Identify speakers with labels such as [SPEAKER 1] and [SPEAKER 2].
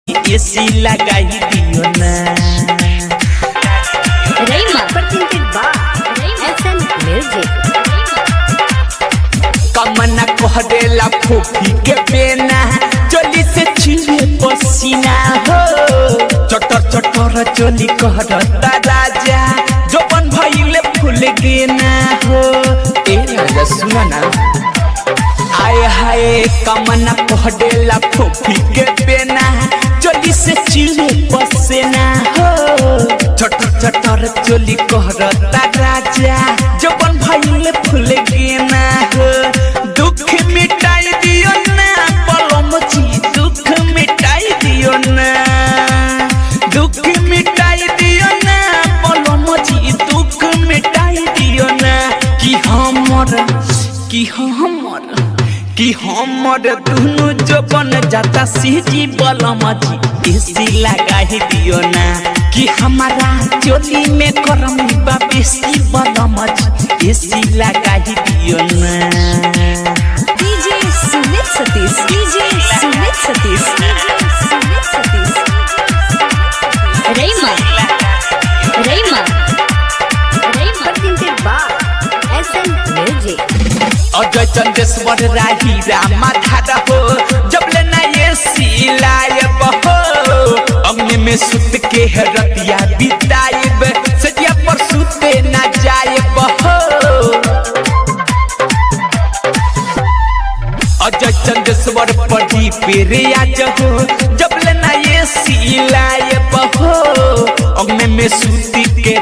[SPEAKER 1] AC लगाई दियो ना।
[SPEAKER 2] रईमा presented by SN Music।
[SPEAKER 1] कमना कह देला फूफी के बेना चोली से छीले पसीना हो। चटर चटर चोली कहता राजा जोबन भइले फूल गेना हो। ए राजा सुना ना आए हाय कमना कह देला फूफी के बेना चोली से छीले पसीना हो। चटर चटर चोली कहता राजा जोबन भइले फूल गेना हो। दुख मिटाई दियो ना पलम जी दुख मिटाई दियो ना। दुख मिटाई दियो ना पलम जी दुख मिटाई दियो ना। कि हमर दुनु जबन जाता सीजी बलम जी एसी लगाई दियो ना। कि हमारा चोली में गरम बा बेसी बलम जी एसी लगाई दियो ना।
[SPEAKER 2] DJ Sumit Satish Rayma presented by SN Music।
[SPEAKER 1] Ajay Chandeshwar राही रामा धारा हो जब लेना ये सिलायब हो। अग्नि में सुत के रतिया बिताइब सजिया पर सुते ना जायब हो। अजय चंदेश्वर पढ़ी पेरे आज हो जब लेना ये सिलायब हो। अग्नि में सुत के